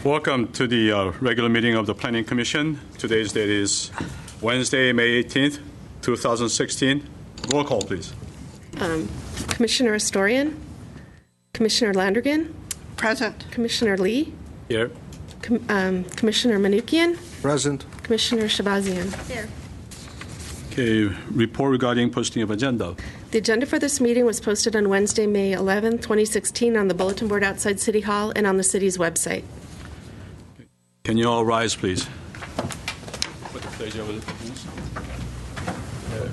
Welcome to the regular meeting of the Planning Commission. Today's date is Wednesday, May 18th, 2016. Roll call, please. Commissioner Astorian, Commissioner Landrigan, Present. Commissioner Lee, Here. Commissioner Manukian, Present. Commissioner Shabazian. Here. Okay, report regarding posting of agenda. The agenda for this meeting was posted on Wednesday, May 11th, 2016 on the bulletin board outside City Hall and on the city's website. Can you all rise, please?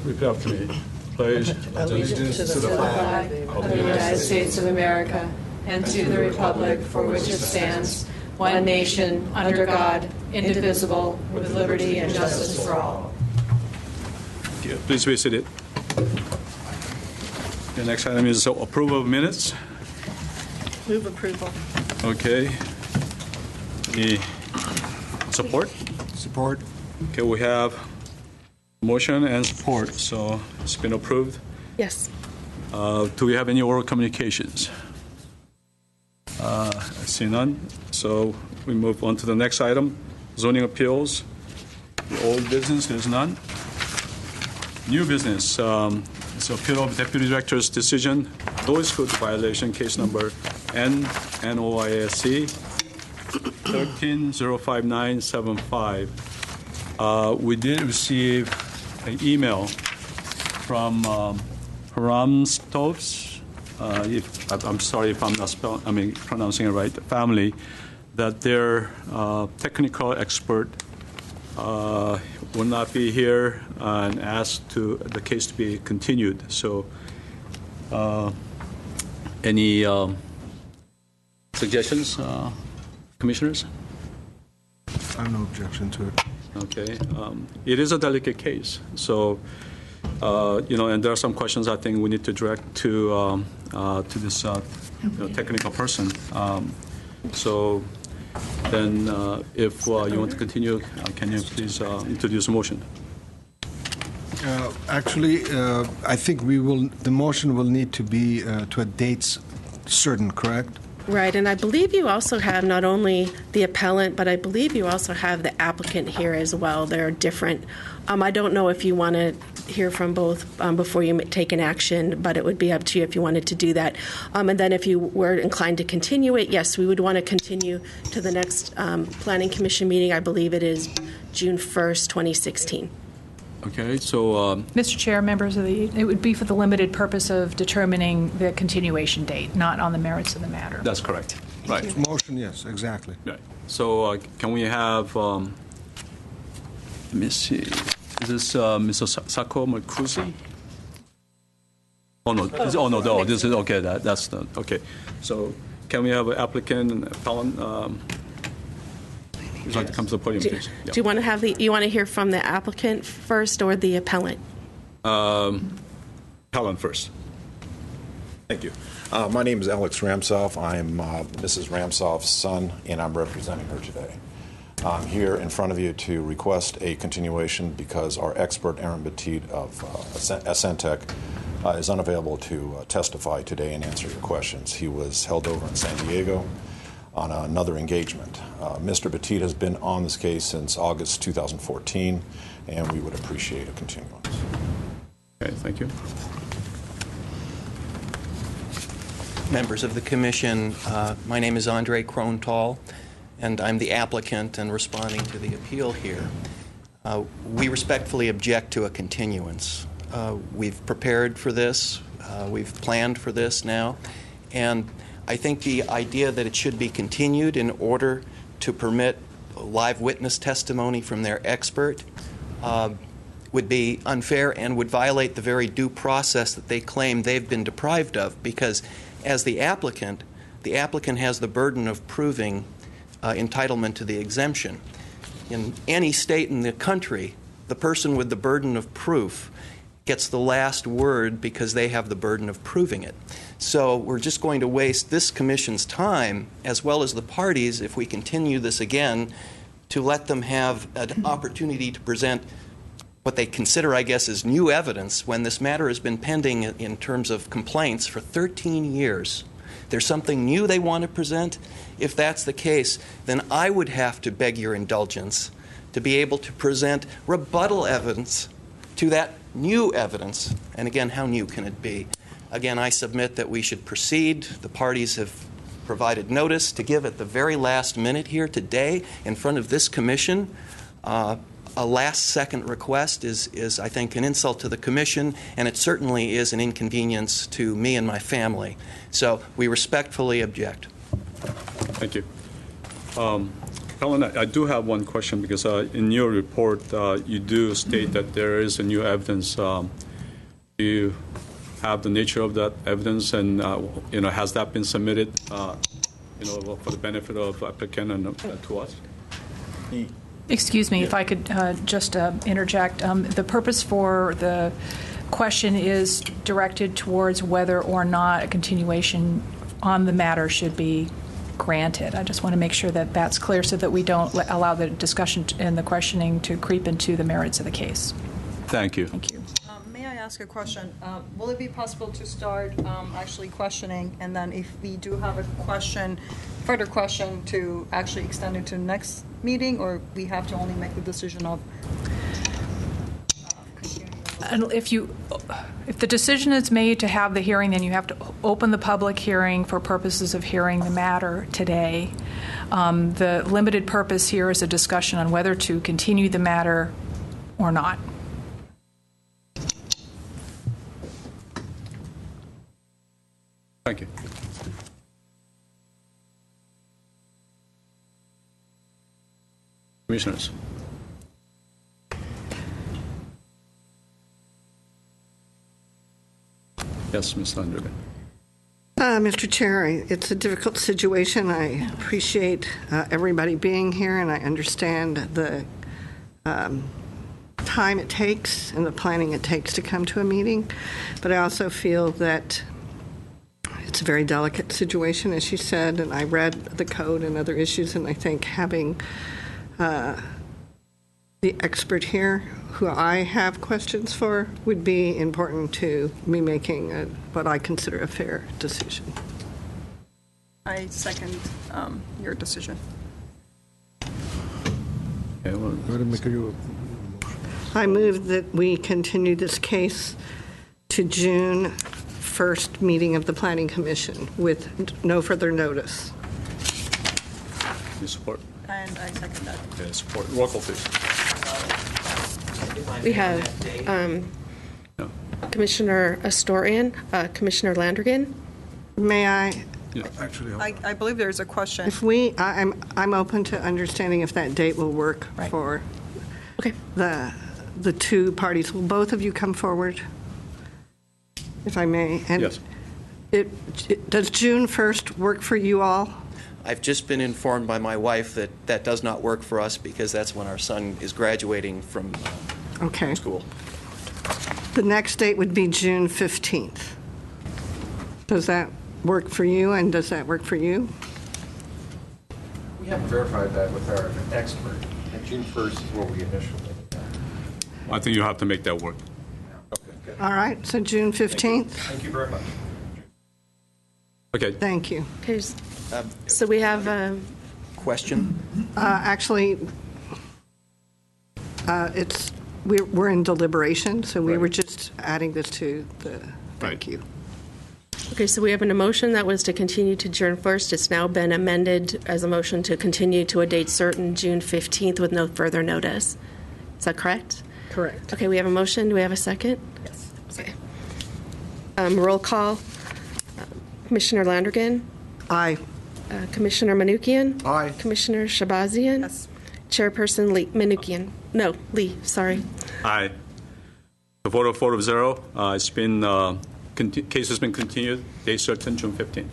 Repeat after me. Pledge allegiance to the flag of the United States of America and to the republic for which it stands, one nation, under God, indivisible, with liberty and justice for all. Yeah, please be seated. The next item is approval of minutes. Move approval. Okay. Any support? Support. Okay, we have motion and support, so it's been approved. Yes. Do we have any oral communications? I see none. So we move on to the next item, zoning appeals. The old business, there's none. New business, it's appeal of Deputy Director's decision, noise code violation, case number NOISC 13-05975. We did receive an email from Haram Stoves, I'm sorry if I'm not pronouncing it right, family, that their technical expert will not be here and asked the case to be continued. So, any suggestions, commissioners? I have no objection to it. Okay, it is a delicate case, so and there are some questions I think we need to direct to this technical person. So then, if you want to continue, can you please introduce a motion? Actually, I think the motion will need to be to a date certain, correct? Right, and I believe you also have not only the appellant, but I believe you also have the applicant here as well. They're different. I don't know if you want to hear from both before you take an action, but it would be up to you if you wanted to do that. And then if you were inclined to continue it, yes, we would want to continue to the next Planning Commission meeting. I believe it is June 1st, 2016. Okay, so Mr. Chair, members of it would be for the limited purpose of determining the continuation date, not on the merits of the matter. that's correct. Right. Motion, yes, exactly. Right. So can we have? Let me see. Is this Mr. Sako Marcusi? Oh no! No. This is okay. That's not okay. So can we have an applicant and appellant? Would you like to come to the podium, please? Do you want to have you want to hear from the applicant first or the appellant? Appellant first. Thank you. My name is Alex Ramsoff. I'm Mrs. Ramsoff's son, and I'm representing her today. I'm here in front of you to request a continuation because our expert, Aaron Petit of Ascentec, is unavailable to testify today and answer your questions. He was held over in San Diego on another engagement. Mr. Petit has been on this case since August 2014, and we would appreciate a continuance. Okay, thank you. Members of the Commission, my name is Andre Krontal, and I'm the applicant and responding to the appeal here. We respectfully object to a continuance. We've prepared for this, we've planned for this now, and I think the idea that it should be continued in order to permit live witness testimony from their expert would be unfair and would violate the very due process that they claim they've been deprived of, because as the applicant has the burden of proving entitlement to the exemption. In any state in the country, the person with the burden of proof gets the last word because they have the burden of proving it. So we're just going to waste this Commission's time, as well as the parties, if we continue this again, to let them have an opportunity to present what they consider, I guess, as new evidence when this matter has been pending in terms of complaints for 13 years. There's something new they want to present. If that's the case, then I would have to beg your indulgence to be able to present rebuttal evidence to that new evidence. And again, how new can it be? Again, I submit that we should proceed. The parties have provided notice to give at the very last minute here today in front of this commission. A last-second request is, I think, an insult to the commission, and it certainly is an inconvenience to me and my family. So we respectfully object. Thank you. Helen, I do have one question because in your report you do state that there is a new evidence. Do you have the nature of that evidence, and has that been submitted, for the benefit of applicant and to us? Excuse me, if I could just interject. The purpose for the question is directed towards whether or not a continuation on the matter should be granted. I just want to make sure that that's clear so that we don't allow the discussion and the questioning to creep into the merits of the case. Thank you. Thank you. May I ask a question? Will it be possible to start actually questioning, and then if we do have a further question, to actually extend it to the next meeting, or we have to only make the decision of continuing? And if the decision is made to have the hearing, then you have to open the public hearing for purposes of hearing the matter today. The limited purpose here is a discussion on whether to continue the matter or not. Thank you. Commissioners. Yes, Ms. Landrigan. Mr. Chair, it's a difficult situation. I appreciate everybody being here, and I understand the time it takes and the planning it takes to come to a meeting. But I also feel that it's a very delicate situation, as you said, and I read the code and other issues, and I think having the expert here, who I have questions for, would be important to me making what I consider a fair decision. I second your decision. Okay, well, I move that we continue this case to June 1st meeting of the Planning Commission with no further notice. you support? And I second that. Okay, support. Roll call, please. We have No. Commissioner Astorian, Commissioner Landrigan. May I? Yeah. Actually, I believe there's a question. If I'm open to understanding if that date will work for Okay. the two parties. Will both of you come forward, if I may? And Yes. Does June 1st work for you all? I've just been informed by my wife that that does not work for us because that's when our son is graduating from Okay. school. The next date would be June 15th. Does that work for you, and does that work for you? We haven't verified that with our expert. And June 1st is what we initially. I think you have to make that work. Okay, good. All right, so June 15th? Thank you very much. Okay. Thank you. Okay. So we have Question? Actually, we're in deliberation, so we Right. were just adding this to the, thank you. Okay, so we have a motion that was to continue to June 1st. It's now been amended as a motion to continue to a date certain, June 15th, with no further notice. Is that correct? Correct. Okay, we have a motion. Do we have a second? Yes. Okay. Roll call. Commissioner Landrigan? Aye. Commissioner Manukian? Aye. Commissioner Shabazian? Yes. Chairperson Lee Manukian? No, Lee, sorry. Aye. The vote of 4 of 0. It's been, case has been continued, date certain, June 15th.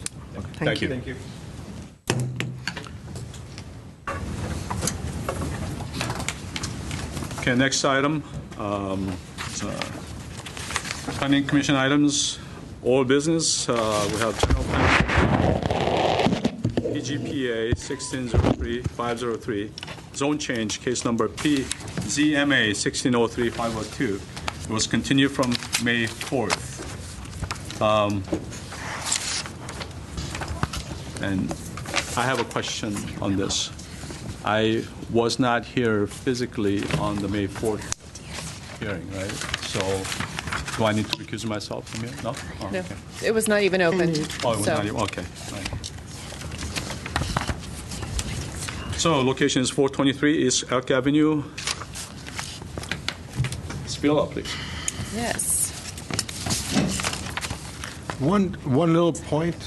Thank you. Thank you. Okay, next item, Planning Commission items, all business. We have general plan, PGPA 1603-503, zone change, case number P ZMA 1603-502. It was continued from May 4th. And I have a question on this. I was not here physically on the May 4th hearing, right? So do I need to recuse myself from here? No? Oh, No, okay. it was not even open. Oh, it was so. not even, okay. Right. So location is 423 East Elk Avenue. Spill up, please. Yes. One little point,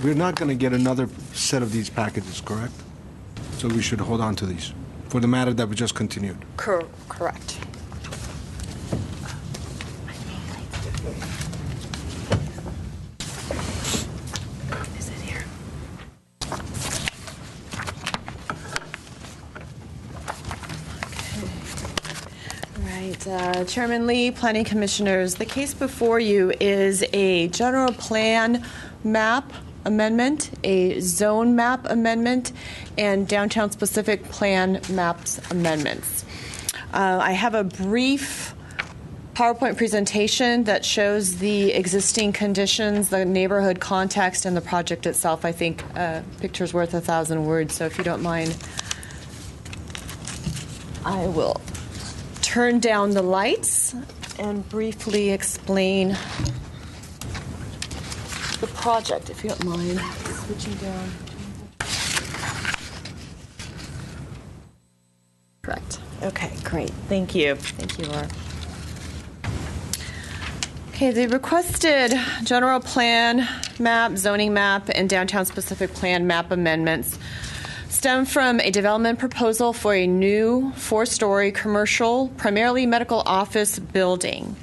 we're not going to get another set of these packages, correct? So we should hold on to these for the matter that we just continued. Correct. Is it here? Right. Chairman Lee, Planning Commissioners, the case before you is a general plan map amendment, a zone map amendment, and downtown specific plan maps amendments. I have a brief PowerPoint presentation that shows the existing conditions, the neighborhood context, and the project itself. I think picture's worth 1,000 words, so if you don't mind, I will turn down the lights and briefly explain the project, if you don't mind. Switching down. Correct. Okay, great. Thank you. Thank you, Laura. Okay, the requested general plan map, zoning map, and downtown specific plan map amendments stem from a development proposal for a new 4-story commercial, primarily medical office building.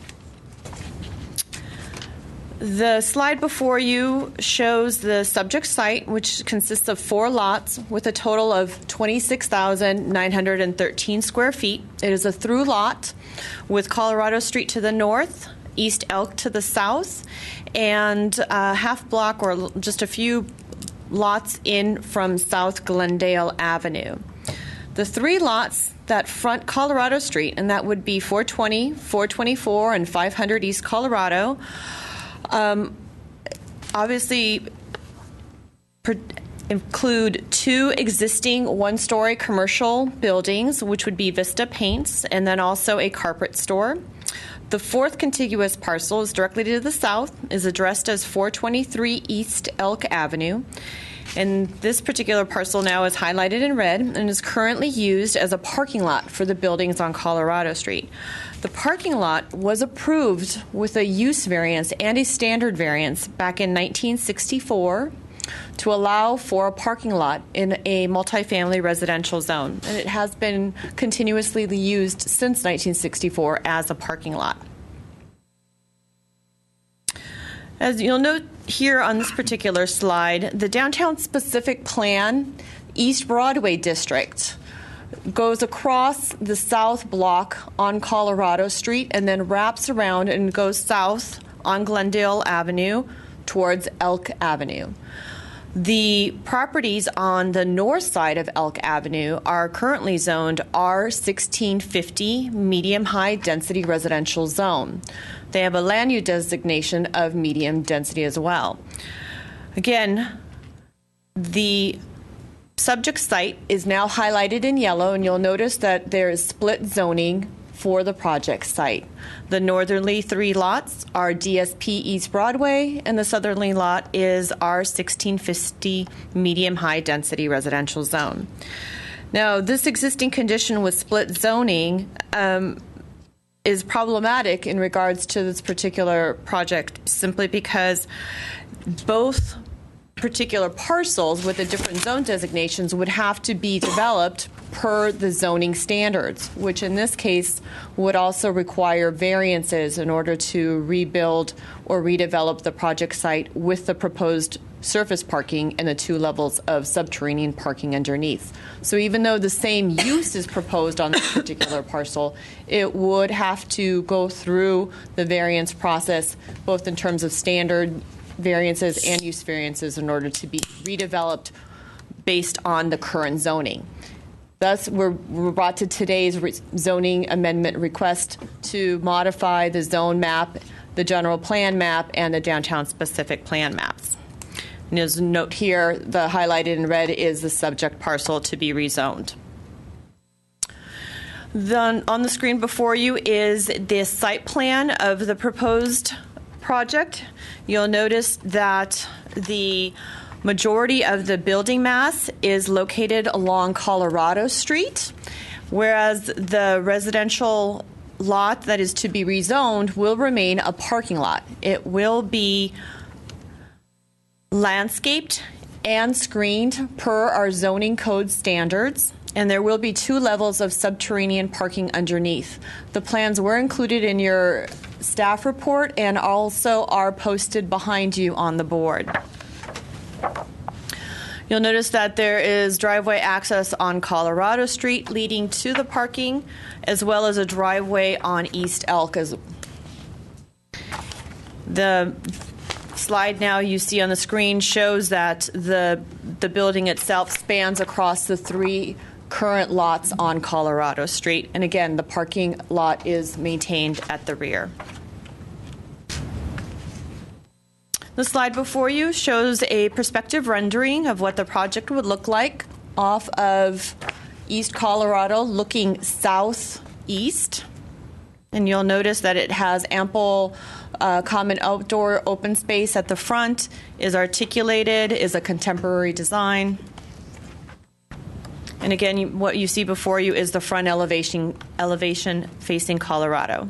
The slide before you shows the subject site, which consists of 4 lots with a total of 26,913 square feet. It is a through lot with Colorado Street to the north, East Elk to the south, and a half block or just a few lots in from South Glendale Avenue. The 3 lots that front Colorado Street, and that would be 420, 424, and 500 East Colorado, obviously include 2 existing 1-story commercial buildings, which would be Vista Paints, and then also a carpet store. The 4th contiguous parcel is directly to the south, is addressed as 423 East Elk Avenue. And this particular parcel now is highlighted in red and is currently used as a parking lot for the buildings on Colorado Street. The parking lot was approved with a use variance and a standard variance back in 1964 to allow for a parking lot in a multifamily residential zone. And it has been continuously used since 1964 as a parking lot. As you'll note here on this particular slide, the downtown specific plan East Broadway district goes across the south block on Colorado Street and then wraps around and goes south on Glendale Avenue towards Elk Avenue. The properties on the north side of Elk Avenue are currently zoned R1650 medium-high density residential zone. They have a land use designation of medium density as well. Again, the subject site is now highlighted in yellow, and you'll notice that there is split zoning for the project site. The northerly 3 lots are DSP East Broadway, and the southerly lot is R1650 medium-high density residential zone. Now, this existing condition with split zoning is problematic in regards to this particular project simply because both particular parcels with the different zone designations would have to be developed per the zoning standards, which in this case would also require variances in order to rebuild or redevelop the project site with the proposed surface parking and the 2 levels of subterranean parking underneath. So even though the same use is proposed on this particular parcel, it would have to go through the variance process, both in terms of standard variances and use variances in order to be redeveloped based on the current zoning. Thus, we're brought to today's zoning amendment request to modify the zone map, the general plan map, and the downtown specific plan maps. And as a note here, the highlighted in red is the subject parcel to be rezoned. Then on the screen before you is the site plan of the proposed project. You'll notice that the majority of the building mass is located along Colorado Street, whereas the residential lot that is to be rezoned will remain a parking lot. It will be landscaped and screened per our zoning code standards, and there will be 2 levels of subterranean parking underneath. The plans were included in your staff report and also are posted behind you on the board. You'll notice that there is driveway access on Colorado Street leading to the parking, as well as a driveway on East Elk. The slide now you see on the screen shows that the building itself spans across the 3 current lots on Colorado Street. And again, the parking lot is maintained at the rear. The slide before you shows a perspective rendering of what the project would look like off of East Colorado, looking southeast. And you'll notice that it has ample common outdoor open space at the front, is articulated, is a contemporary design. And again, what you see before you is the front elevation facing Colorado.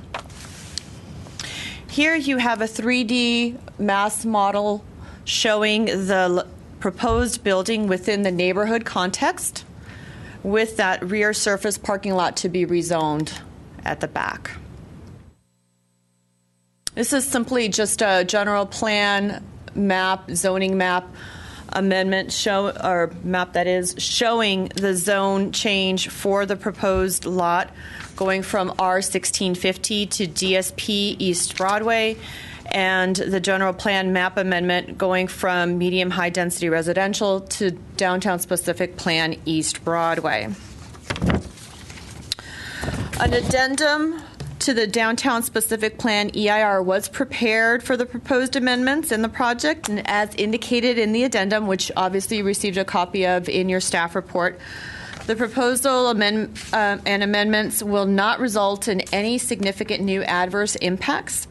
Here you have a 3D mass model showing the proposed building within the neighborhood context, with that rear surface parking lot to be rezoned at the back. This is simply just a general plan map, zoning map amendment map that is showing the zone change for the proposed lot going from R1650 to DSP East Broadway, and the general plan map amendment going from medium high density residential to downtown specific plan East Broadway. An addendum to the downtown specific plan EIR was prepared for the proposed amendments in the project, and as indicated in the addendum, which obviously you received a copy of in your staff report, the proposal and amendments will not result in any significant new adverse impacts,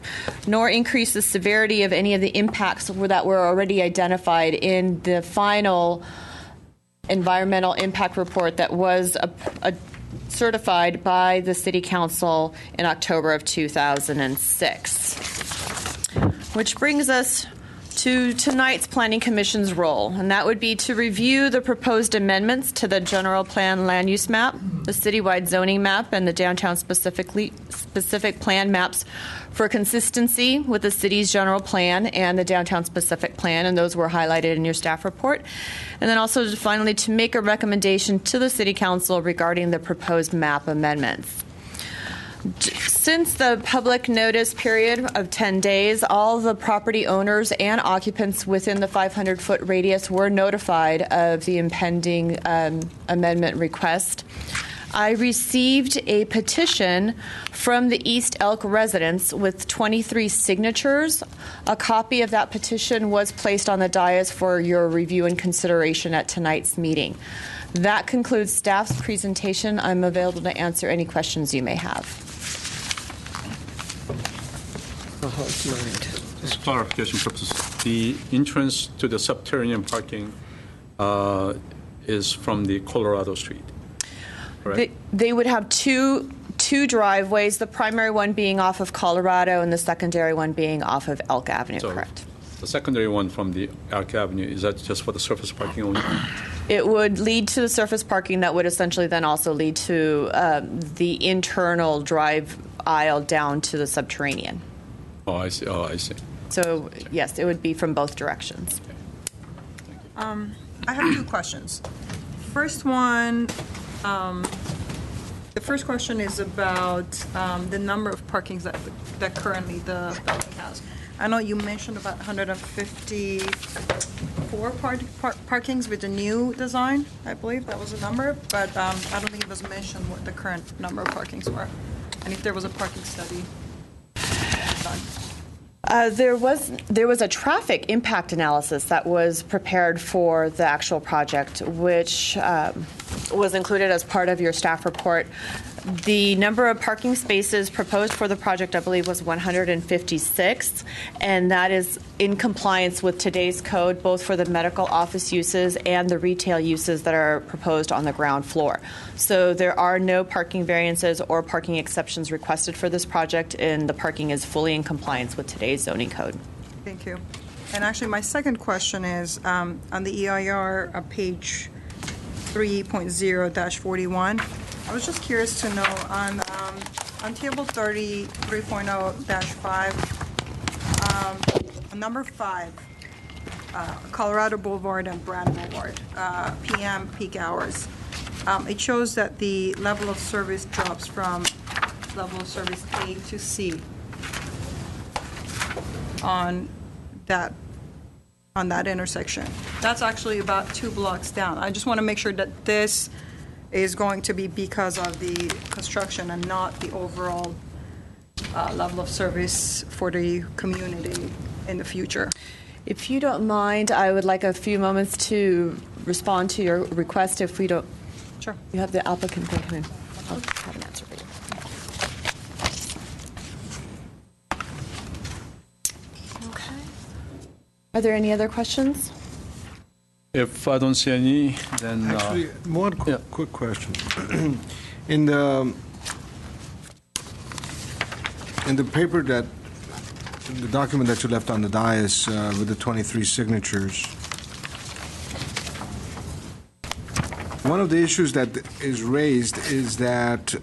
nor increase the severity of any of the impacts that were already identified in the final environmental impact report that was certified by the City Council in October of 2006. Which brings us to tonight's Planning Commission's role, and that would be to review the proposed amendments to the general plan land use map, the citywide zoning map, and the downtown specific plan maps for consistency with the city's general plan and the downtown specific plan, and those were highlighted in your staff report. And then also finally to make a recommendation to the City Council regarding the proposed map amendments. Since the public notice period of 10 days, all the property owners and occupants within the 500-foot radius were notified of the impending amendment request. I received a petition from the East Elk residents with 23 signatures. A copy of that petition was placed on the dais for your review and consideration at tonight's meeting. That concludes staff's presentation. I'm available to answer any questions you may have. Just clarification purposes, the entrance to the subterranean parking is from the Colorado Street, correct? They would have two driveways, the primary one being off of Colorado and the secondary one being off of Elk Avenue, So correct? The secondary one from the Elk Avenue, is that just for the surface parking only? It would lead to the surface parking that would essentially then also lead to the internal drive aisle down to the subterranean. Oh, I see. Oh, I see. So, yes, it would be from both directions. I have 2 questions. First one, the first question is about the number of parkings that currently the building has. I know you mentioned about 154 4 parkings with the new design. I believe that was a number, but I don't think it was mentioned what the current number of parkings were, and if there was a parking study done. There was a traffic impact analysis that was prepared for the actual project, which was included as part of your staff report. The number of parking spaces proposed for the project, I believe, was 156, and that is in compliance with today's code, both for the medical office uses and the retail uses that are proposed on the ground floor. So there are no parking variances or parking exceptions requested for this project, and the parking is fully in compliance with today's zoning code. Thank you. And actually, my second question is on the EIR, page 3.0-41. I was just curious to know on table 33.0-5, on number 5, Colorado Boulevard and Brand Boulevard, PM peak hours. It shows that the level of service drops from level of service A to C on that intersection. That's actually about 2 blocks down. I just want to make sure that this is going to be because of the construction and not the overall level of service for the community in the future. If you don't mind, I would like a few moments to respond to your request. If we don't, sure. You have the applicant come in. I'll have an answer for you. Okay. Are there any other questions? If I don't see any, then... Actually, one quick question. In the paper the document that you left on the dais with the 23 signatures, one of the issues that is raised is that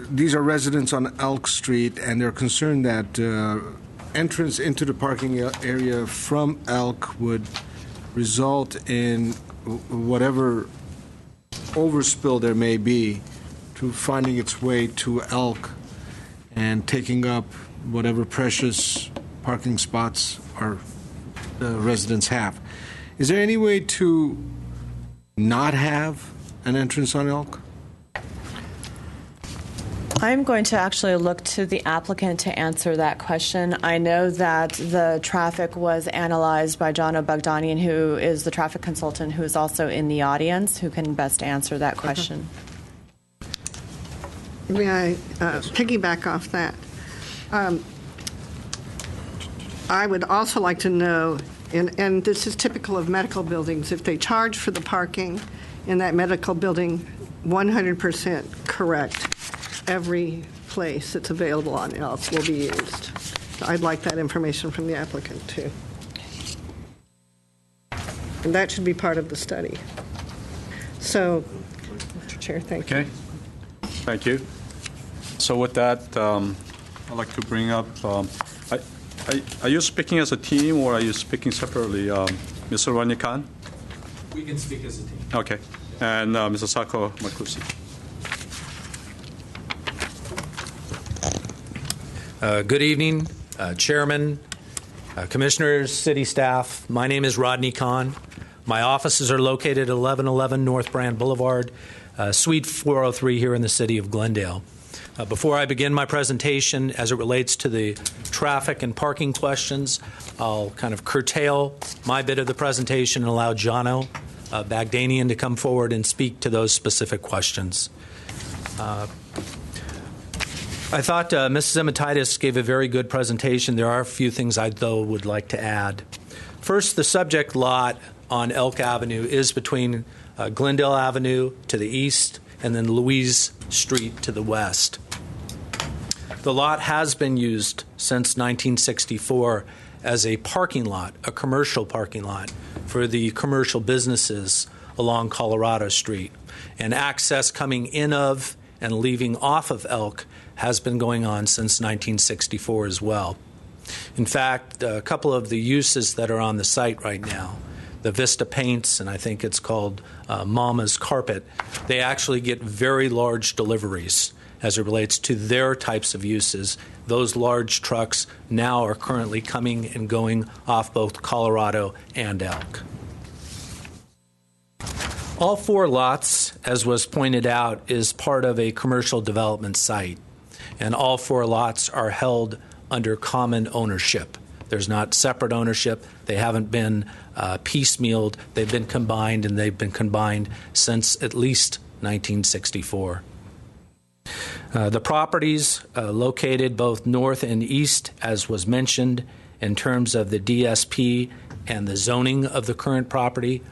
these are residents on Elk Street, and they're concerned that entrance into the parking area from Elk would result in whatever overspill there may be to finding its way to Elk and taking up whatever precious parking spots our residents have. Is there any way to not have an entrance on Elk? I'm going to actually look to the applicant to answer that question. I know that the traffic was analyzed by John O'Bogdanian, who is the traffic consultant, who is also in the audience, who can best answer that question. May I piggyback off that? I would also like to know, and this is typical of medical buildings, if they charge for the parking in that medical building, 100% correct. Every place that's available on Elk will be used. So I'd like that information from the applicant, too. And that should be part of the study. So, Mr. Chair, thank you. Okay. Thank you. So with that, I'd like to bring up, are you speaking as a team or are you speaking separately? Mr. Rodney Khan? We can speak as a team. Okay. And Mr. Sako Makusi. Good evening, Chairman, Commissioners, City staff. My name is Rodney Kahn. My offices are located at 1111 North Brand Boulevard, Suite 403 here in the city of Glendale. Before I begin my presentation, as it relates to the traffic and parking questions, I'll kind of curtail my bit of the presentation and allow Jono Bagdanian to come forward and speak to those specific questions. I thought Mrs. Emetitis gave a very good presentation. There are a few things I, though, would like to add. First, the subject lot on Elk Avenue is between Glendale Avenue to the east and then Louise Street to the west. The lot has been used since 1964 as a parking lot, a commercial parking lot, for the commercial businesses along Colorado Street. And access coming in of and leaving off of Elk has been going on since 1964 as well. In fact, a couple of the uses that are on the site right now, the Vista Paints, and I think it's called Mama's Carpet, they actually get very large deliveries. as it relates to their types of uses. Those large trucks now are currently coming and going off both Colorado and Elk. All 4 lots, as was pointed out, is part of a commercial development site, and all 4 lots are held under common ownership. There's not separate ownership. They haven't been piecemealed. They've been combined, and they've been combined since at least 1964. The properties located both north and east, as was mentioned, in terms of the DSP and the zoning of the current property.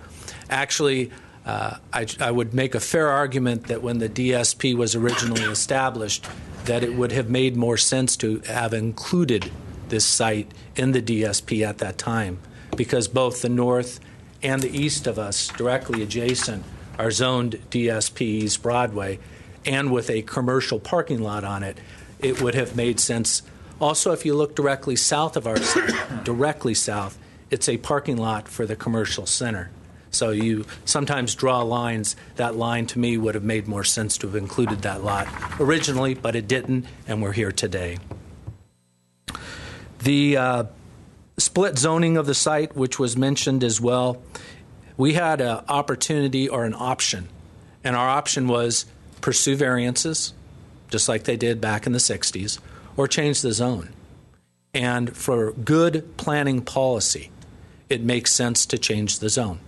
Actually, I would make a fair argument that when the DSP was originally established, that it would have made more sense to have included this site in the DSP at that time, because both the north and the east of us, directly adjacent, are zoned DSP East Broadway, and with a commercial parking lot on it, it would have made sense. Also, if you look directly south of our site, directly south, it's a parking lot for the commercial center. So you sometimes draw lines. That line, to me, would have made more sense to have included that lot originally, but it didn't, and we're here today. The split zoning of the site, which was mentioned as well, we had an opportunity or an option, and our option was pursue variances, just like they did back in the 60s, or change the zone. And for good planning policy, it makes sense to change the zone,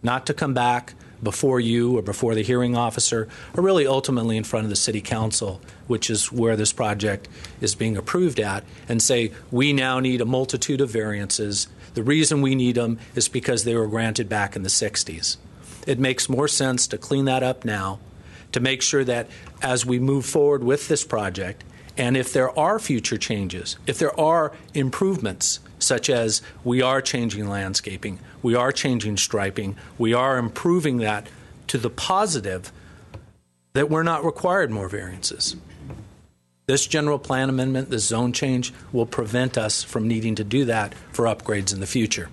not to come back before you or before the hearing officer, or really ultimately in front of the City Council, which is where this project is being approved at, and say, we now need a multitude of variances. The reason we need them is because they were granted back in the 60s. It makes more sense to clean that up now, to make sure that as we move forward with this project, and if there are future changes, if there are improvements, such as we are changing landscaping, we are changing striping, we are improving that to the positive, that we're not required more variances. This general plan amendment, this zone change, will prevent us from needing to do that for upgrades in the future.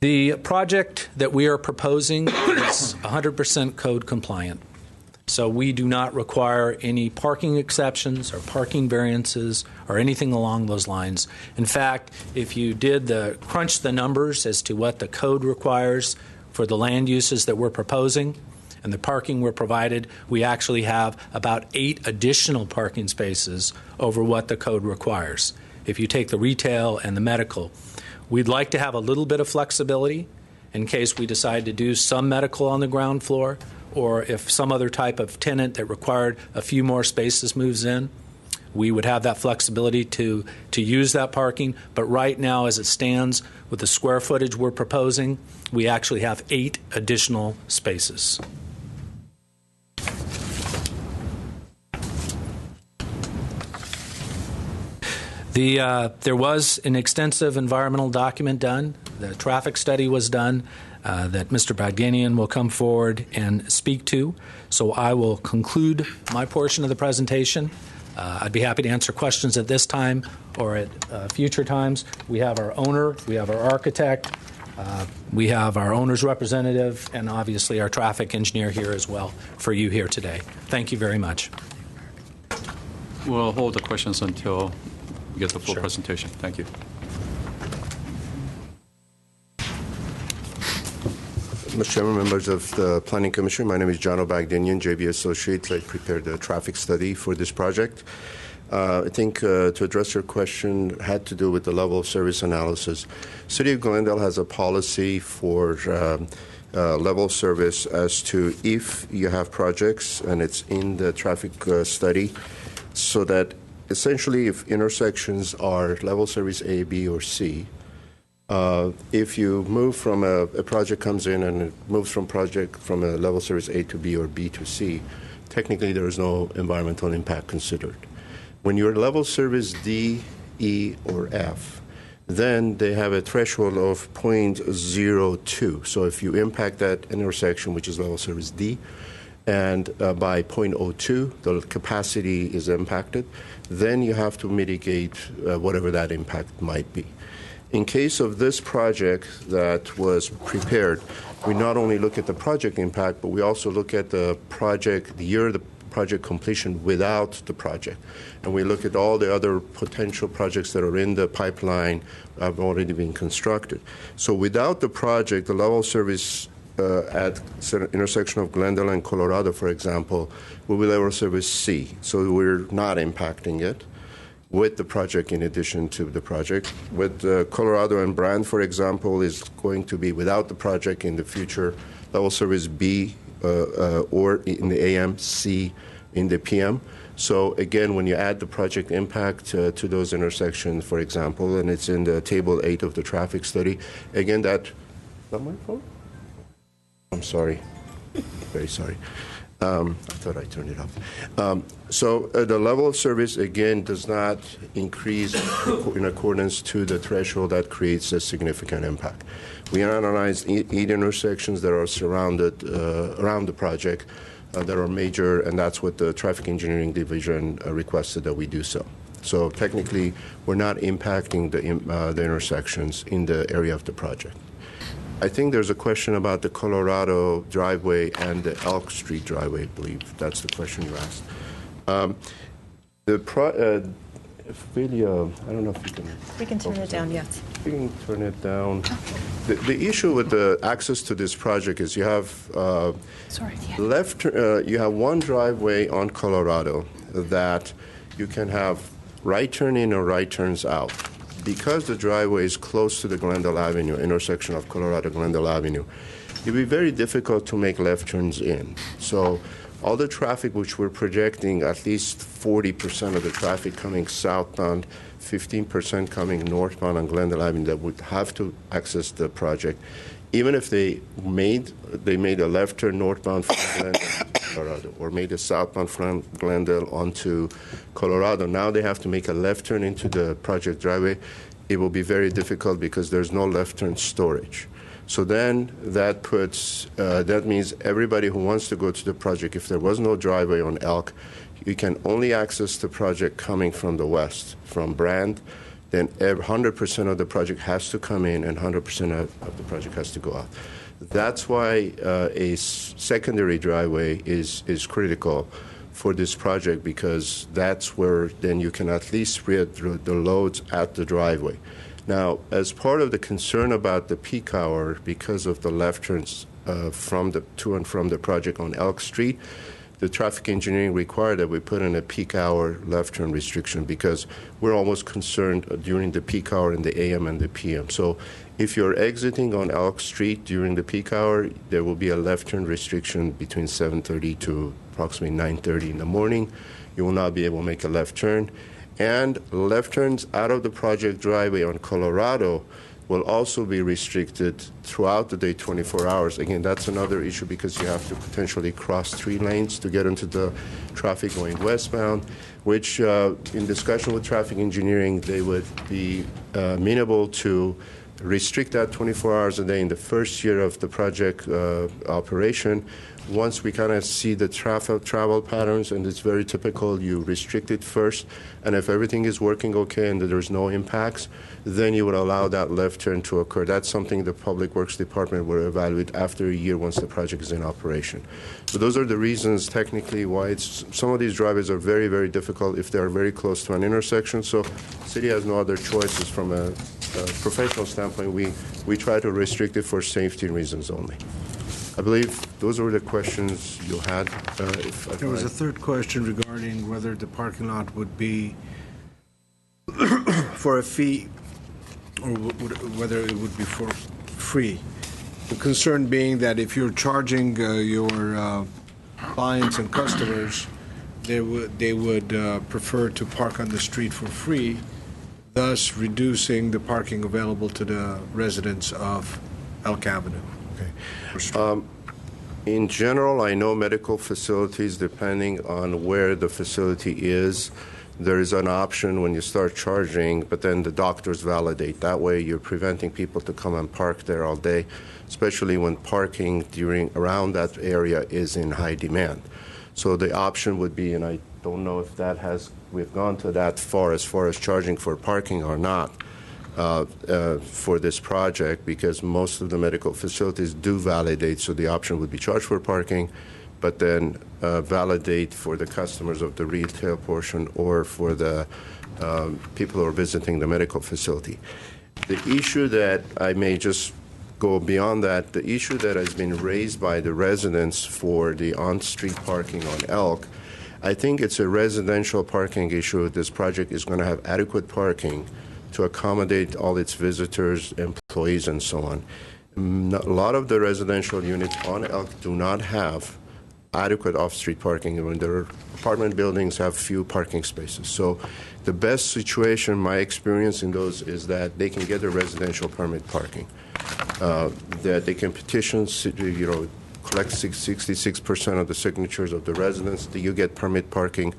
The project that we are proposing is 100% code compliant. So we do not require any parking exceptions or parking variances or anything along those lines. In fact, if you did crunch the numbers as to what the code requires for the land uses that we're proposing and the parking we're provided, we actually have about 8 additional parking spaces over what the code requires. If you take the retail and the medical, we'd like to have a little bit of flexibility in case we decide to do some medical on the ground floor, or if some other type of tenant that required a few more spaces moves in, we would have that flexibility to use that parking. But right now, as it stands, with the square footage we're proposing, we actually have 8 additional spaces. There was an extensive environmental document done. The traffic study was done that Mr. Bagdanian will come forward and speak to. So I will conclude my portion of the presentation. I'd be happy to answer questions at this time or at future times. We have our owner, we have our architect, we have our owner's representative, and obviously our traffic engineer here as well for you here today. Thank you very much. We'll hold the questions until we get the full Sure. presentation. Thank you. Mr. Chairman, members of the Planning Commission, my name is John Bagdanian, JB Associates. I prepared the traffic study for this project. I think to address your question had to do with the level of service analysis. City of Glendale has a policy for level of service as to if you have projects, and it's in the traffic study, so that essentially if intersections are level service A, B, or C, if you move from a project comes in and it moves from a level service A to B or B to C, technically there is no environmental impact considered. When you're level service D, E, or F, then they have a threshold of 0.02. So if you impact that intersection, which is level service D, and by 0.02, the capacity is impacted, then you have to mitigate whatever that impact might be. In case of this project that was prepared, we not only look at the project impact, but we also look at the project, the year of the project completion without the project. And we look at all the other potential projects that are in the pipeline have already been constructed. So without the project, the level of service at intersection of Glendale and Colorado, for example, will be level of service C. So we're not impacting it with the project in addition to the project. With Colorado and Brand, for example, is going to be without the project in the future, level service B or in the AM, C in the PM. So again, when you add the project impact to those intersections, for example, and it's in the table 8 of the traffic study, again, that, not my phone? I'm sorry, very sorry. I thought I turned it off. So the level of service, again, does not increase in accordance to the threshold that creates a significant impact. We analyzed 8 intersections that are surrounded around the project that are major, and that's what the Traffic Engineering Division requested that we do so. So technically, we're not impacting the intersections in the area of the project. I think there's a question about the Colorado driveway and the Elk Street driveway, I believe. That's the question you asked. Video, I don't know if you can... We can turn it down, yes. We can turn it down. The issue with the access to this project is you have you have one driveway on Colorado that you can have right turn in or right turns out. Because the driveway is close to the Glendale Avenue, intersection of Colorado-Glendale Avenue, it would be very difficult to make left turns in. So all the traffic which we're projecting, at least 40% of the traffic coming southbound, 15% coming northbound on Glendale Avenue that would have to access the project, even if they made a left turn northbound from Glendale, Colorado, or made a southbound from Glendale onto Colorado. Now they have to make a left turn into the project driveway. It will be very difficult because there's no left turn storage. So then that means everybody who wants to go to the project, if there was no driveway on Elk, you can only access the project coming from the west, from Brand. Then 100% of the project has to come in and 100% of the project has to go out. That's why a secondary driveway is critical for this project, because that's where then you can at least spread the loads at the driveway. Now, as part of the concern about the peak hour, because of the left turns to and from the project on Elk Street, the traffic engineering required that we put in a peak hour left turn restriction, because we're almost concerned during the peak hour in the AM and the PM. So if you're exiting on Elk Street during the peak hour, there will be a left turn restriction between 7:30 to approximately 9:30 in the morning. You will not be able to make a left turn. And left turns out of the project driveway on Colorado will also be restricted throughout the day, 24 hours. Again, that's another issue because you have to potentially cross 3 lanes to get into the traffic going westbound, which in discussion with traffic engineering, they would be amenable to restrict that 24 hours a day in the first year of the project operation. Once we kind of see the travel patterns, and it's very typical, you restrict it first, and if everything is working okay and there's no impacts, then you would allow that left turn to occur. That's something the Public Works Department will evaluate after a year once the project is in operation. So those are the reasons technically why some of these driveways are very, very difficult if they're very close to an intersection. So the city has no other choices from a professional standpoint. We try to restrict it for safety reasons only. I believe those were the questions you had. There was a third question regarding whether the parking lot would be for a fee or whether it would be for free. The concern being that if you're charging your clients and customers, they would prefer to park on the street for free, thus reducing the parking available to the residents of Elk Avenue. In general, I know medical facilities, depending on where the facility is, there is an option when you start charging, but then the doctors validate. That way you're preventing people to come and park there all day, especially when parking around that area is in high demand. So the option would be, and I don't know if we've gone to that far as charging for parking or not. for this project because most of the medical facilities do validate, so the option would be charge for parking, but then validate for the customers of the retail portion or for the people who are visiting the medical facility. The issue that I may just go beyond that, the issue that has been raised by the residents for the on-street parking on Elk, I think it's a residential parking issue. This project is going to have adequate parking to accommodate all its visitors, employees, and so on. A lot of the residential units on Elk do not have adequate off-street parking. When their apartment buildings have few parking spaces. So the best situation, my experience in those, is that they can get a residential permit parking. That they can petition, collect 66% of the signatures of the residents, that you get permit parking,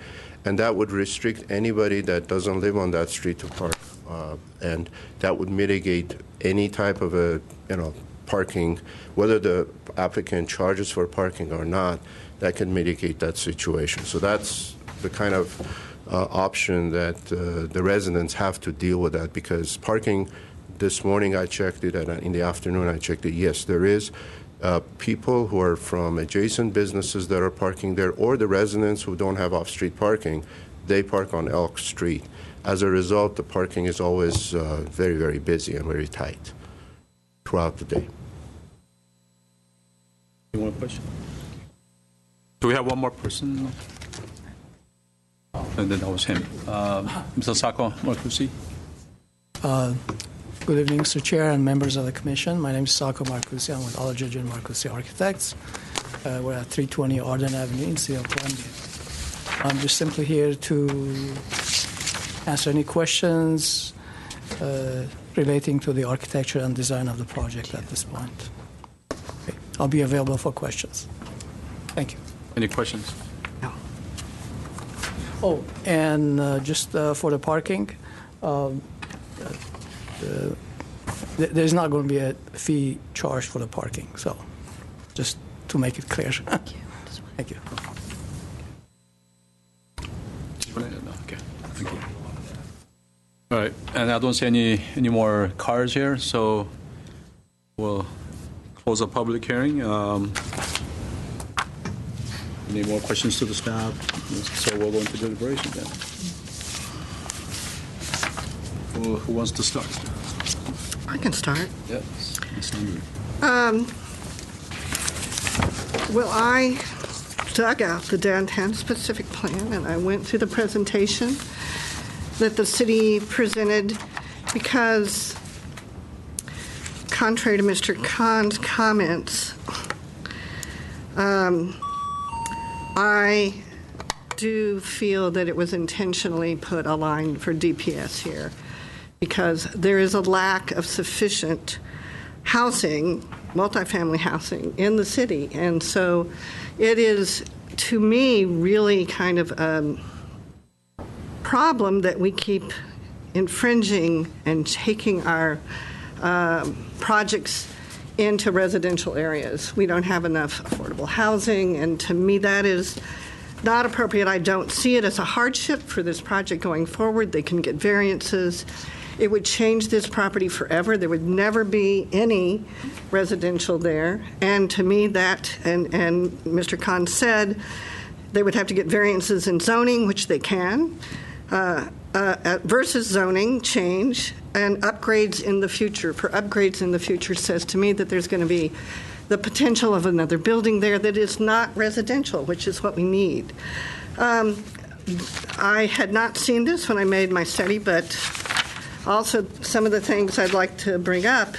and that would restrict anybody that doesn't live on that street to park, and that would mitigate any type of a parking, whether the applicant charges for parking or not. That can mitigate that situation. So that's the kind of option that the residents have to deal with that, because parking. This morning I checked it, and in the afternoon I checked it. Yes, there is people who are from adjacent businesses that are parking there, or the residents who don't have off-street parking, they park on Elk Street. As a result, the parking is always very, very busy and very tight throughout the day. You want a question? Do we have one more person? And then that was him. Mr. Sako Marcusi. Good evening, Mr. Chair and members of the Commission. My name is Sako Marcusi. I'm with Aldridge and Marcusi Architects. We're at 320 Arden Avenue in City of Glendale. I'm just simply here to answer any questions relating to the architecture and design of the project at this point. Okay. I'll be available for questions. Thank you. Any questions? No. Oh, and just for the parking, there's not going to be a fee charged for the parking. So just to make it clear. Thank you. Thank you. Okay. Thank you. All right. And I don't see any more cars here, so we'll close the public hearing. Any more questions to the staff? So we'll go into deliberation then. Who wants to start? I can start. Yes. Well, I dug out the downtown specific plan and I went through the presentation that the city presented because, contrary to Mr. Khan's comments, I do feel that it was intentionally put a line for DPS here because there is a lack of sufficient housing, multifamily housing in the city. And so it is, to me, really kind of a problem that we keep infringing and taking our projects into residential areas. We don't have enough affordable housing, and to me that is not appropriate. I don't see it as a hardship for this project going forward. They can get variances. It would change this property forever. There would never be any residential there. And to me that, and Mr. Khan said, they would have to get variances in zoning, which they can, versus zoning change and upgrades in the future. For upgrades in the future says to me that there's going to be the potential of another building there that is not residential, which is what we need. I had not seen this when I made my study, but also some of the things I'd like to bring up.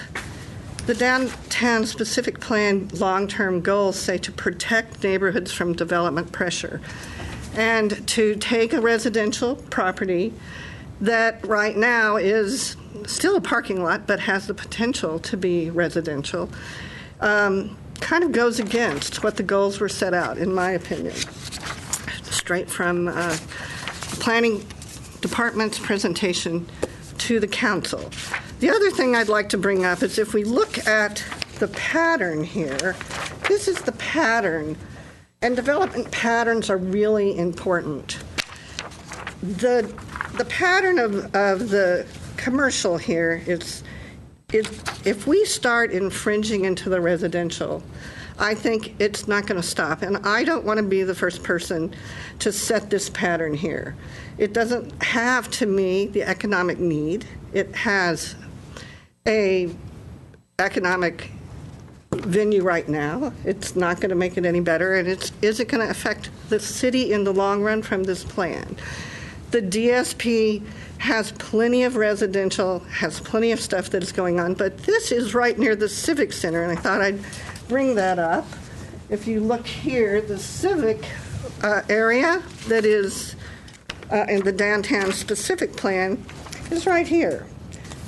The downtown specific plan long-term goals say to protect neighborhoods from development pressure and to take a residential property that right now is still a parking lot but has the potential to be residential, kind of goes against what the goals were set out, in my opinion, straight from the planning department's presentation to the council. The other thing I'd like to bring up is if we look at the pattern here, this is the pattern, and development patterns are really important. The pattern of the commercial here, if we start infringing into the residential, I think it's not going to stop. And I don't want to be the first person to set this pattern here. It doesn't have, to me, the economic need. It has a economic venue right now. It's not going to make it any better. And is it going to affect the city in the long run from this plan? The DSP has plenty of residential, has plenty of stuff that is going on, but this is right near the Civic Center, and I thought I'd bring that up. If you look here, the Civic area that is in the downtown specific plan is right here.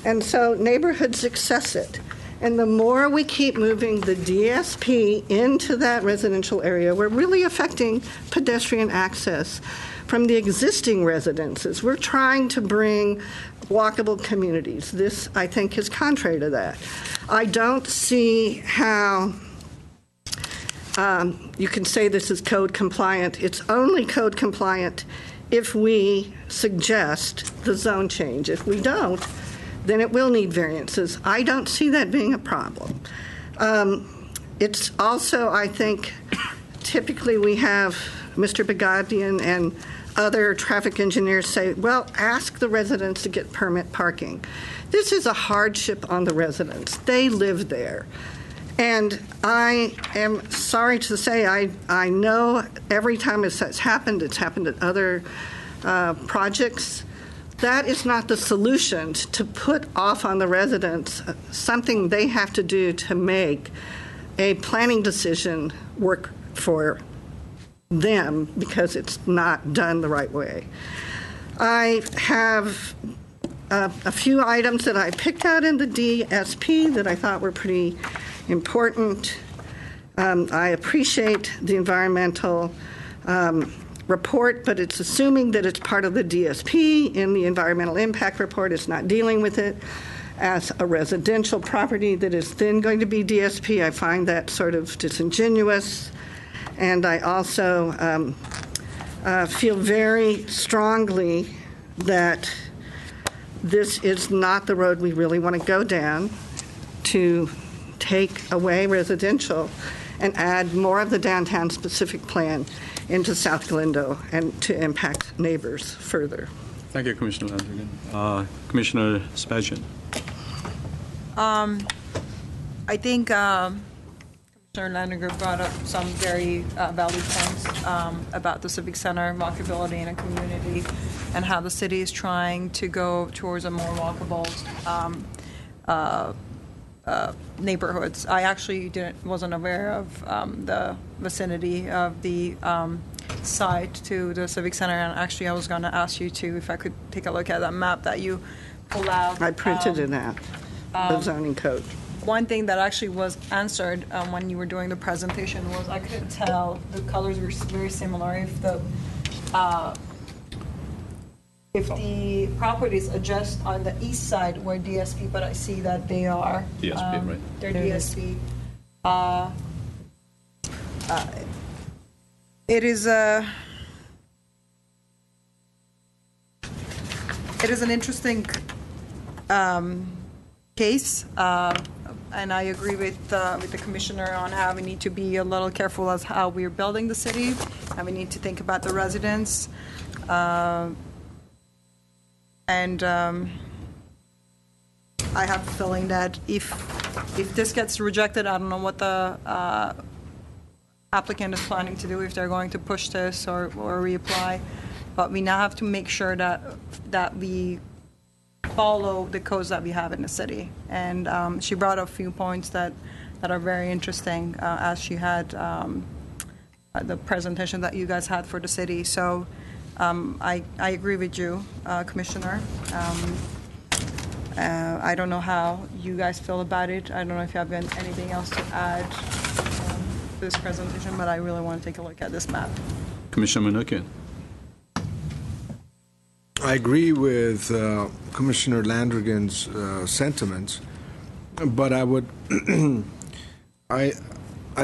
And so neighborhoods access it. And the more we keep moving the DSP into that residential area, we're really affecting pedestrian access from the existing residences. We're trying to bring walkable communities. This, I think, is contrary to that. I don't see how you can say this is code compliant. It's only code compliant if we suggest the zone change. If we don't, then it will need variances. I don't see that being a problem. It's also, I think, typically we have Mr. Begadian and other traffic engineers say, well, ask the residents to get permit parking. This is a hardship on the residents. They live there. And I am sorry to say, I know every time it's happened at other projects. That is not the solution to put off on the residents something they have to do to make a planning decision work for them because it's not done the right way. I have a few items that I picked out in the DSP that I thought were pretty important. I appreciate the environmental report, but it's assuming that it's part of the DSP. In the environmental impact report, it's not dealing with it as a residential property that is then going to be DSP. I find that sort of disingenuous. And I also feel very strongly that this is not the road we really want to go down, to take away residential and add more of the downtown specific plan into South Glendale and to impact neighbors further. Thank you, Commissioner Landrigan. Commissioner Spajian. I think Commissioner Landrigan brought up some very valid points about the Civic Center, walkability in a community, and how the city is trying to go towards a more walkable neighborhoods. I actually wasn't aware of the vicinity of the site to the Civic Center, and actually I was going to ask you to, if I could take a look at that map that you pulled out. I printed it out, the zoning code. One thing that actually was answered when you were doing the presentation was I could tell the colors were very similar. If the properties are just on the east side were DSP, but I see that they are. DSP, right? They're DSP. It is an interesting case, and I agree with the commissioner on how we need to be a little careful as how we're building the city, and we need to think about the residents. And I have a feeling that if this gets rejected, I don't know what the applicant is planning to do, if they're going to push this or reapply. But we now have to make sure that we follow the codes that we have in the city. And she brought up a few points that are very interesting as she had the presentation that you guys had for the city. So I agree with you, Commissioner. I don't know how you guys feel about it. I don't know if you have anything else to add to this presentation, but I really want to take a look at this map. Commissioner Mnookin. I agree with Commissioner Landrigan's sentiments, but I would I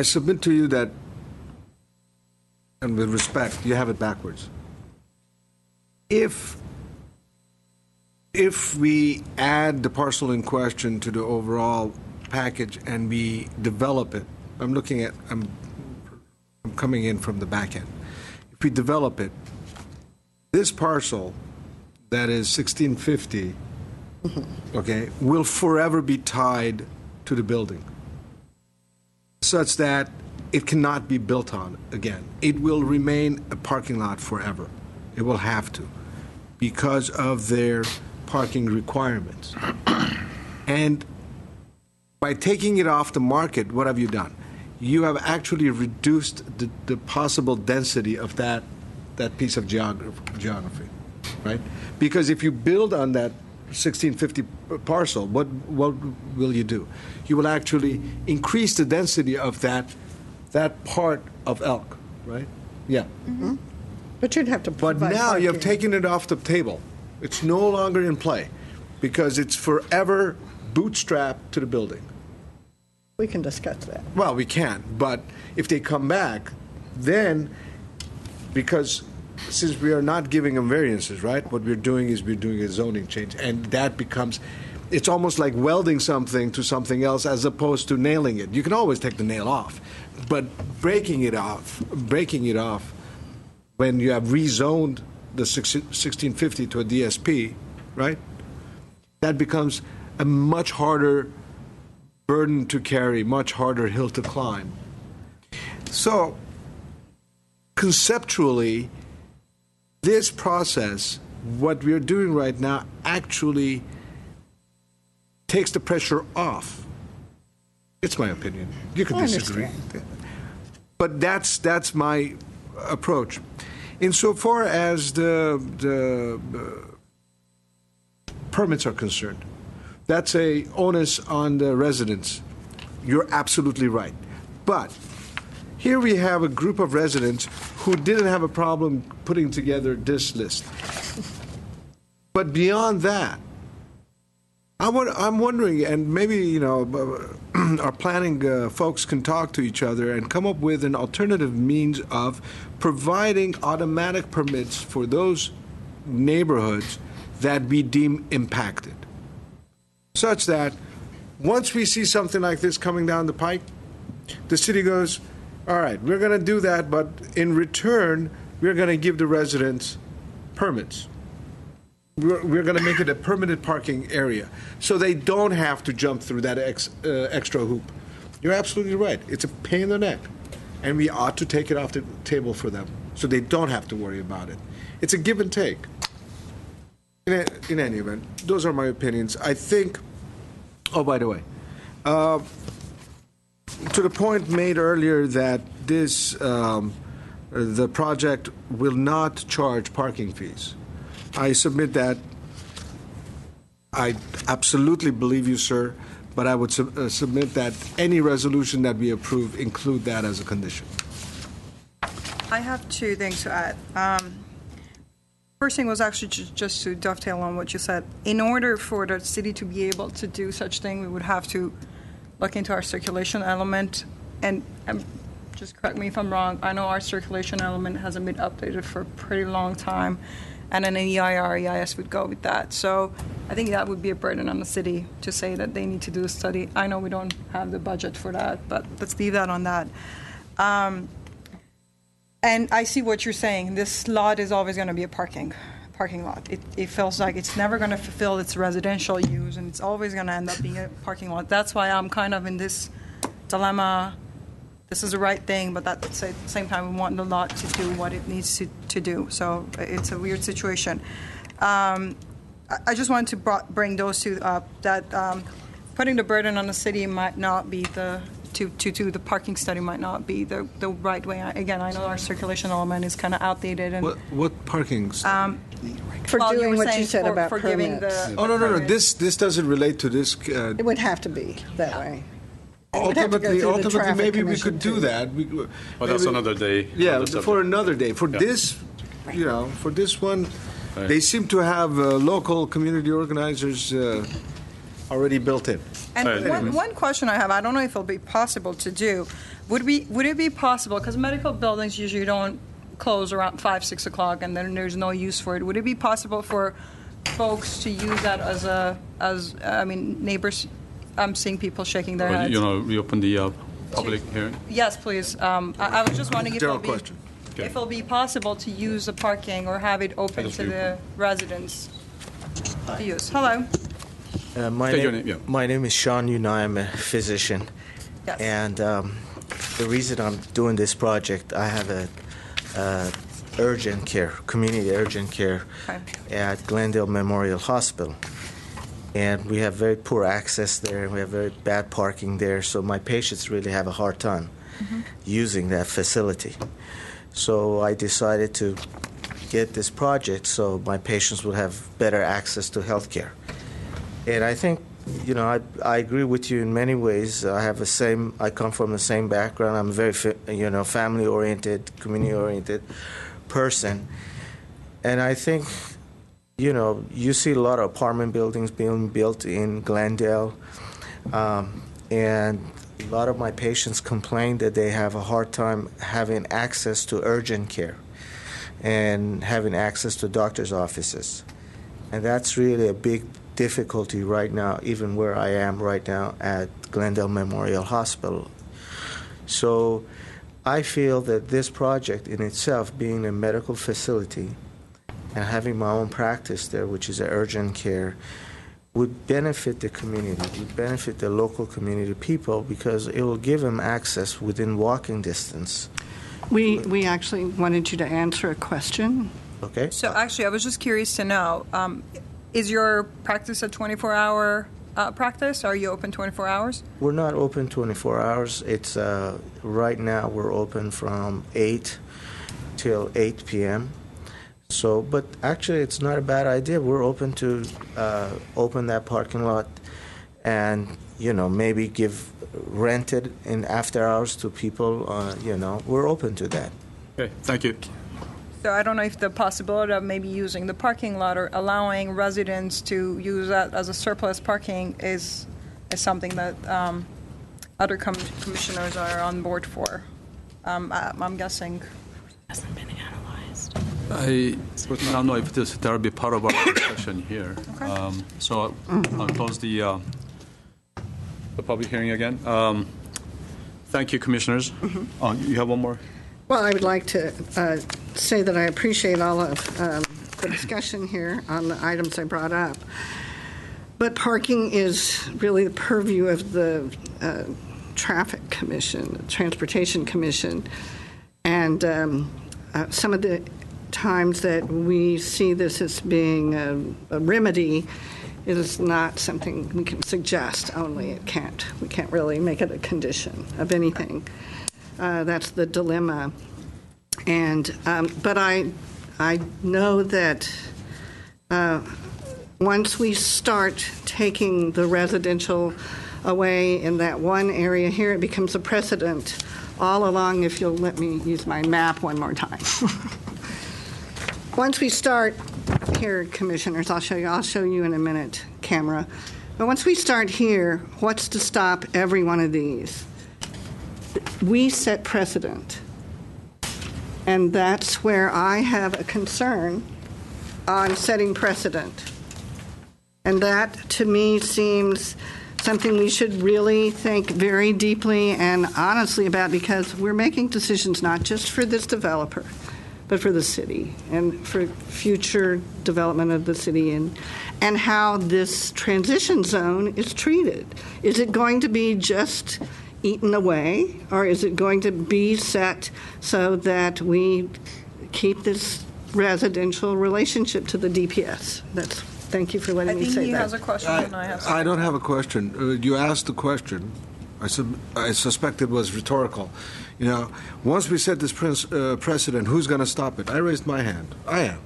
submit to you that, and with respect, you have it backwards. If if we add the parcel in question to the overall package and we develop it, I'm coming in from the back end. If we develop it, this parcel that is 1650, okay, will forever be tied to the building, such that it cannot be built on again. It will remain a parking lot forever. It will have to, because of their parking requirements. And by taking it off the market, what have you done? You have actually reduced the possible density of that piece of geography, right? Because if you build on that 1650 parcel, what will you do? You will actually increase the density of that part of Elk, right? Yeah. Mm-hmm. But you'd have to provide But now parking. you have taken it off the table. It's no longer in play because it's forever bootstrapped to the building. We can discuss that. Well, we can, but if they come back, then, because since we are not giving them variances, right, what we're doing is we're doing a zoning change, and that becomes, it's almost like welding something to something else as opposed to nailing it. You can always take the nail off, but breaking it off when you have rezoned the 1650 to a DSP, right, that becomes a much harder burden to carry, much harder hill to climb. So, conceptually, this process, what we're doing right now, actually takes the pressure off. It's my opinion. You can disagree. But that's my approach. Insofar as the permits are concerned, that's a onus on the residents. You're absolutely right. But here we have a group of residents who didn't have a problem putting together this list. But beyond that, I'm wondering, and maybe our planning folks can talk to each other and come up with an alternative means of providing automatic permits for those neighborhoods that we deem impacted, such that once we see something like this coming down the pike, the city goes, all right, we're going to do that, but in return, we're going to give the residents permits. We're going to make it a permanent parking area, so they don't have to jump through that extra hoop. You're absolutely right. It's a pain in the neck, and we ought to take it off the table for them, so they don't have to worry about it. It's a give and take. In any event, those are my opinions. I think, oh, by the way, to the point made earlier that this, the project will not charge parking fees. I submit that. I absolutely believe you, sir, but I would submit that any resolution that we approve include that as a condition. I have two things to add. First thing was actually just to dovetail on what you said. In order for the city to be able to do such thing, we would have to look into our circulation element. And just correct me if I'm wrong, I know our circulation element hasn't been updated for a pretty long time. And an EIR, EIS would go with that. So I think that would be a burden on the city to say that they need to do a study. I know we don't have the budget for that, but let's leave that on that. And I see what you're saying. This lot is always going to be a parking lot. It feels like it's never going to fulfill its residential use, and it's always going to end up being a parking lot. That's why I'm kind of in this dilemma. This is the right thing, but at the same time, we want the lot to do what it needs to do. So it's a weird situation. I just wanted to bring those two up, that putting the burden on the city might not be to do the parking study might not be the right way. Again, I know our circulation element is kind of outdated. And what parking study? For doing what you said about permits. No. This doesn't relate to this. It would have to be that way. Ultimately, maybe we could do that. Well, that's another day. Yeah, for another day. For this, for this one, they seem to have local community organizers already built in. And one question I have, I don't know if it'll be possible to do. Would it be possible, because medical buildings usually don't close around 5, 6 o'clock, and then there's no use for it. Would it be possible for folks to use that I mean, neighbors, I'm seeing people shaking their heads. Reopen the public hearing? Yes, please. I was just wondering if General question. Okay. if it'll be possible to use the parking or have it open Just to the residents to use. Hello. My name is Sean Unai. I'm a physician. Yes. And the reason I'm doing this project, I have a urgent care, community urgent care at Glendale Memorial Hospital. And we have very poor access there, and we have very bad parking there, so my patients really have a hard time using that facility. So I decided to get this project so my patients would have better access to health care. And I think, I agree with you in many ways. I come from the same background. I'm a very, family-oriented, community-oriented person. And I think, you see a lot of apartment buildings being built in Glendale. And a lot of my patients complain that they have a hard time having access to urgent care and having access to doctor's offices. And that's really a big difficulty right now, even where I am right now at Glendale Memorial Hospital. So I feel that this project in itself, being a medical facility and having my own practice there, which is urgent care, would benefit the community, would benefit the local community people, because it will give them access within walking distance. We actually wanted you to answer a question. Okay. So actually, I was just curious to know, is your practice a 24-hour practice? Are you open 24 hours? We're not open 24 hours. It's right now we're open from 8 till 8 p.m. So, but actually, it's not a bad idea. We're open to open that parking lot, and maybe rent it in after hours to people. We're open to that. Okay, thank you. So I don't know if the possibility of maybe using the parking lot or allowing residents to use that as a surplus parking is something that other commissioners are on board for. I'm guessing. Hasn't been analyzed. I don't know if that will be part of our discussion here. Okay. So I'll close the public hearing again. Thank you, commissioners. You have one more? Well, I would like to say that I appreciate all of the discussion here on the items I brought up. But parking is really the purview of the Traffic Commission, the Transportation Commission. And some of the times that we see this as being a remedy, it is not something we can suggest only. We can't really make it a condition of anything. That's the dilemma. And but I know that once we start taking the residential away in that one area here, it becomes a precedent all along. If you'll let me use my map one more time. Once we start here, commissioners, I'll show you in a minute, camera. But once we start here, what's to stop every one of these? We set precedent. And that's where I have a concern on setting precedent. And that, to me, seems something we should really think very deeply and honestly about, because we're making decisions not just for this developer, but for the city and for future development of the city and how this transition zone is treated. Is it going to be just eaten away, or is it going to be set so that we keep this residential relationship to the DPS? Thank you for letting me say that. I think he has a question, and I have something. I don't have a question. You asked the question. I suspect it was rhetorical. Once we set this precedent, who's going to stop it? I raised my hand. I am.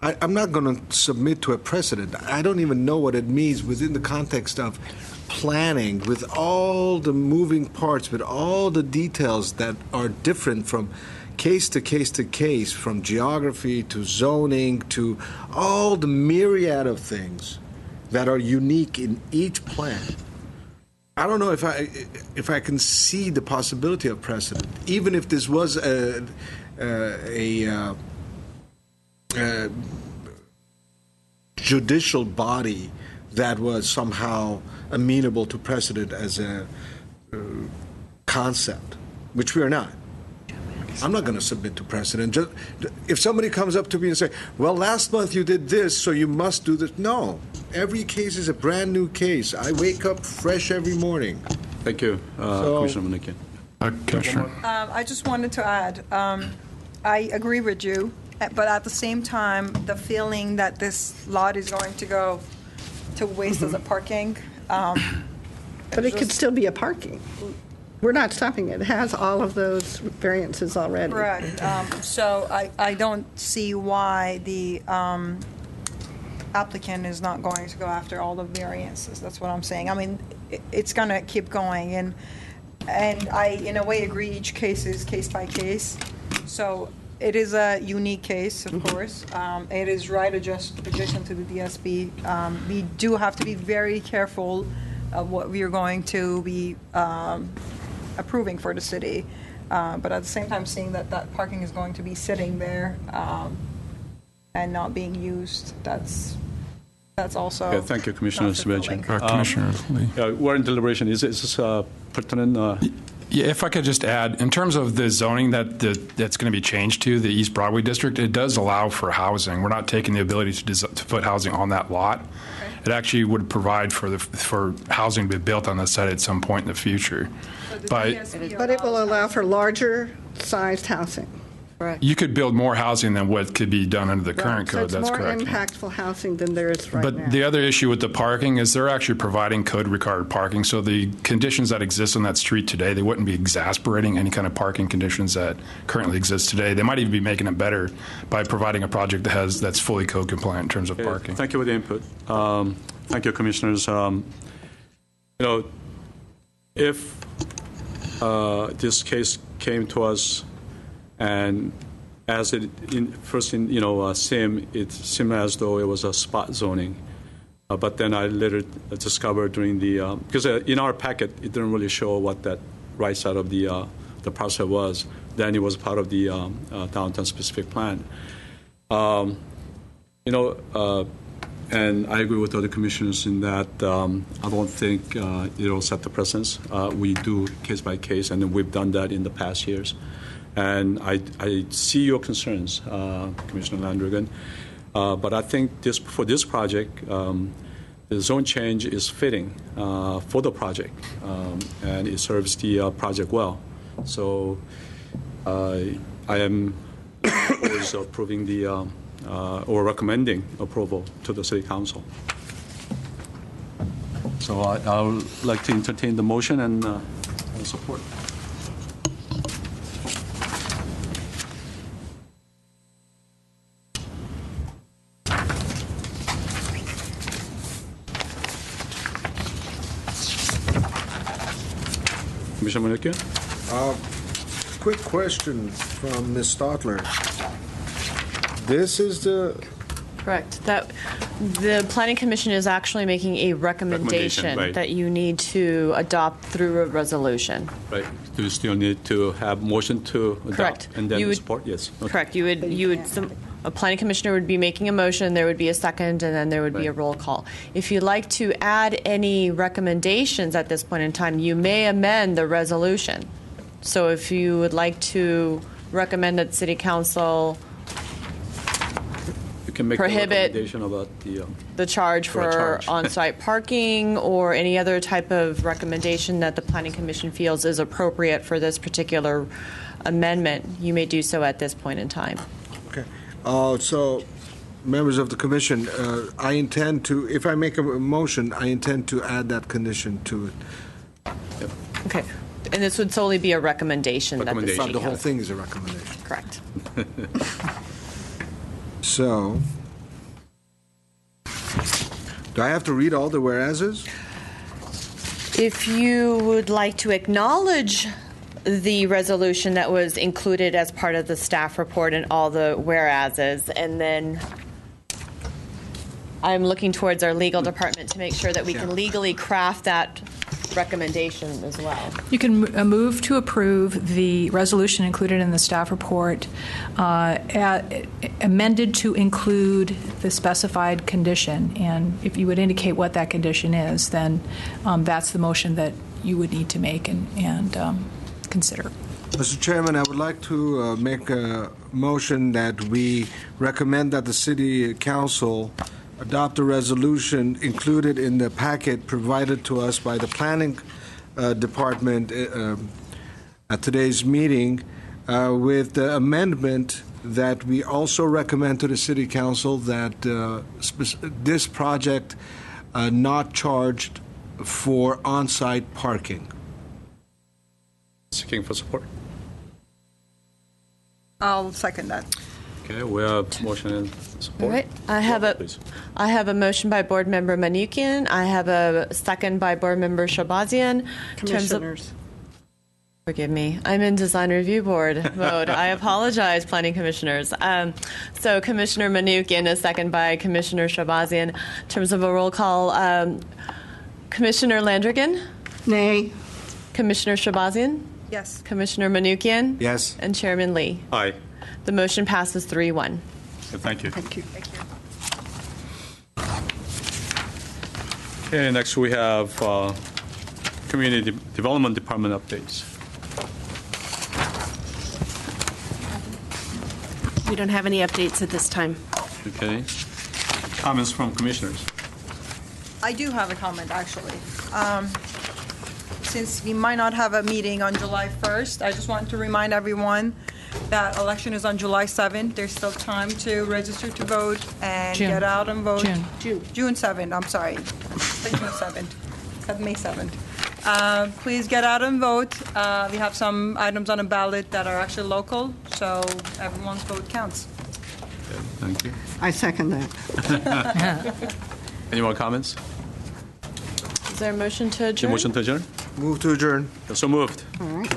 I'm not going to submit to a precedent. I don't even know what it means within the context of planning, with all the moving parts, with all the details that are different from case to case to case, from geography to zoning to all the myriad of things that are unique in each plan. I don't know if I can see the possibility of precedent, even if this was judicial body that was somehow amenable to precedent as a concept, which we are not. I'm not going to submit to precedent. Just, if somebody comes up to me and say, well, last month you did this, so you must do this. No. Every case is a brand new case. I wake up fresh every morning. Thank you, Commissioner Monikian. Commissioner. I just wanted to add, I agree with you, but at the same time, the feeling that this lot is going to go to waste as a parking. But it could still be a parking. We're not stopping it. It has all of those variances already. Correct. So I don't see why the applicant is not going to go after all the variances. That's what I'm saying. I mean, it's going to keep going. And I, in a way, agree each case is case by case. So it is a unique case, of course. It is right adjacent to the DSB. We do have to be very careful of what we are going to be approving for the city. But at the same time, seeing that that parking is going to be sitting there and not being used, that's also. Okay, thank you, Commissioner Sebastian. Commissioner Lee. We're in deliberation. Is this pertinent? Yeah, if I could just add, in terms of the zoning that's going to be changed to the East Broadway district, it does allow for housing. We're not taking the ability to put housing on that lot. Okay. It actually would provide for housing to be built on the site at some point in the future. But it will allow for larger sized housing. Correct. You could build more housing than what could be done under the current code. That's correct. It's more impactful housing than there is right now. But the other issue with the parking is they're actually providing code-required parking. So the conditions that exist on that street today, they wouldn't be exasperating any kind of parking conditions that currently exist today. They might even be making it better by providing a project that's fully code compliant in terms of parking. Thank you for the input. Thank you, Commissioners. If this case came to us, and as it it seemed as though it was a spot zoning. But then I later discovered during the because in our packet it didn't really show what that right side of the parcel was. Then it was part of the downtown specific plan. And I agree with other commissioners in that I don't think it'll set the precedence. We do case by case, and we've done that in the past years. And I see your concerns, Commissioner Landrigan, but I think for this project, the zone change is fitting for the project, and it serves the project well. So I am always approving or recommending approval to the City Council. So I would like to entertain the motion and support. Commissioner Monikian? Quick question from Ms. Stotler. This is the... Correct. That the Planning Commission is actually making a recommendation right. that you need to adopt through a resolution. Right. Do you still need to have motion to adopt? Correct. And then support? Yes. Okay. Correct. A planning commissioner would be making a motion, there would be a second, and then there would be a roll call. If you'd like to add any recommendations at this point in time, you may amend the resolution. So if you would like to recommend that City Council can make prohibit a recommendation about the charge for on-site parking or any other type of recommendation that the Planning Commission feels is appropriate for this particular amendment, you may do so at this point in time. Okay. So, members of the commission, I intend to, if I make a motion, I intend to add that condition to it. Yep. Okay. And this would solely be a recommendation. That the City the whole thing is a recommendation. Correct. So, do I have to read all the whereases? If you would like to acknowledge the resolution that was included as part of the staff report and all the whereases, and then I'm looking towards our legal department to make sure that we can legally craft that recommendation as well. You can move to approve the resolution included in the staff report, amended to include the specified condition. And if you would indicate what that condition is, then that's the motion that you would need to make and consider. Mr. Chairman, I would like to make a motion that we recommend that the City Council adopt a resolution included in the packet provided to us by the Planning Department at today's meeting with the amendment that we also recommend to the City Council that this project not charged for on-site parking. Seeking for support. I'll second that. Okay, we have motion and support. All right. I have a motion by Board Member Manukian. I have a second by Board Member Shabazian. Commissioners. Forgive me. I'm in Design Review Board mode. I apologize, Planning Commissioners. So Commissioner Manukian is second by Commissioner Shabazian. In terms of a roll call, Commissioner Landrigan? Nay. Commissioner Shabazian? Yes. Commissioner Manukian? Yes. And Chairman Lee? Aye. The motion passes 3-1. Okay, thank you. Thank you. Okay, next we have Community Development Department updates. We don't have any updates at this time. Okay. Comments from commissioners. I do have a comment, actually. Since we might not have a meeting on July 1st, I just want to remind everyone that election is on July 7th. There's still time to register to vote and June. get out and vote. June 7th, I'm sorry. June 7th. Said May 7th. Please get out and vote. We have some items on the ballot that are actually local, so everyone's vote counts. Okay, thank you. I second that. Any more comments? Is there a motion to The adjourn? motion to adjourn? Move to adjourn. So moved. All right.